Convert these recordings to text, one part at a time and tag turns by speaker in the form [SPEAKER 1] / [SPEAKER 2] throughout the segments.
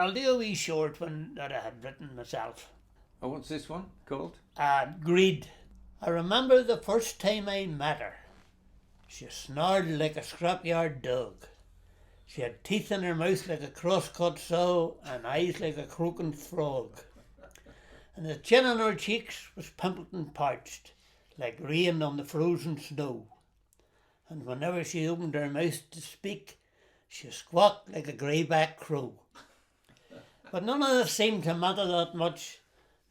[SPEAKER 1] I'll do a wee short one that I had written myself.
[SPEAKER 2] Oh, what's this one called?
[SPEAKER 1] Greed. I remember the first time I met her. She snarled like a scrapyard dog. She had teeth in her mouth like a cross-cut saw and eyes like a croaking frog. And the chin on her cheeks was pimpled and parched, like rain on the frozen snow. And whenever she opened her mouth to speak, she squawked like a greyback crow. But none of this seemed to matter that much,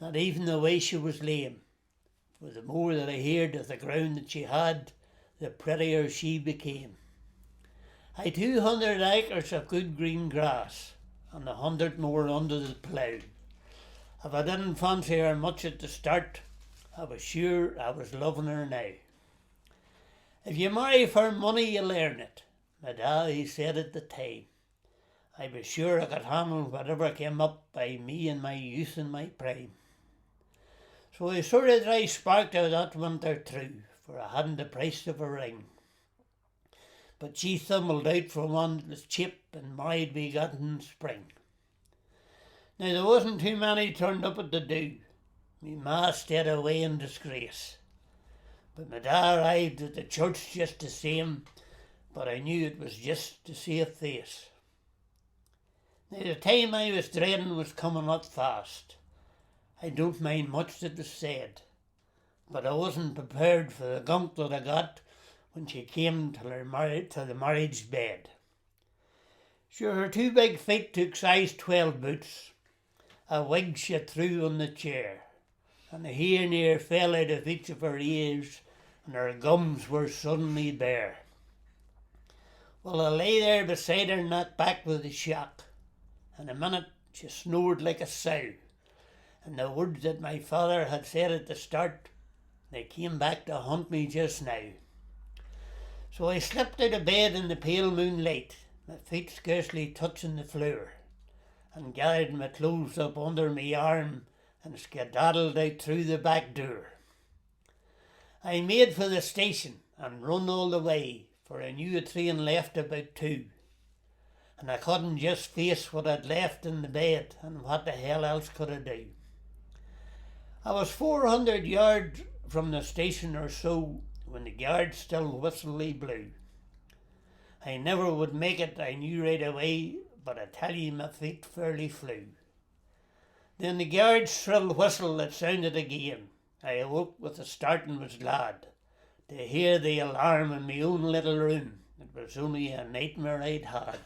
[SPEAKER 1] not even the way she was lame. For the more that I heard of the ground that she had, the prettier she became. I 200 acres of good green grass, and 100 more under the plough. If I didn't fancy her much at the start, I was sure I was loving her now. If you marry for money, you learn it, my daddy said at the time. I was sure I could handle whatever came up by me in my youth and my prime. So I sort of dry sparked out that winter through, for I hadn't the price of a ring. But she thumbled out for one that was cheap and married we got in spring. Now there wasn't too many turned up at the do. Me ma stayed away in disgrace. But my dad arrived at the church just the same, but I knew it was just to see a face. Now the time I was dreading was coming up fast. I don't mind much that was said, but I wasn't prepared for the gunk that I got when she came to the marriage bed. Sure, her two big feet took size 12 boots. A wig she threw on the chair, and the hair near fell out of each of her ears, and her gums were suddenly bare. Well, I lay there beside her in that back with a shock. In a minute she snored like a sow, and the words that my father had said at the start, they came back to haunt me just now. So I slipped out of bed in the pale moonlight, my feet scarcely touching the floor, and gathered my clothes up under my arm and skedaddled out through the back door. I made for the station and run all the way, for I knew a train left about 2. And I couldn't just face what I'd left in the bed, and what the hell else could I do? I was 400 yards from the station or so when the guard still whistly blew. I never would make it, I knew right away, but I tell you my feet fairly flew. Then the guard's shrill whistle that sounded again. I awoke with a start and was glad to hear the alarm in my own little room. It was only a nightmare I'd had.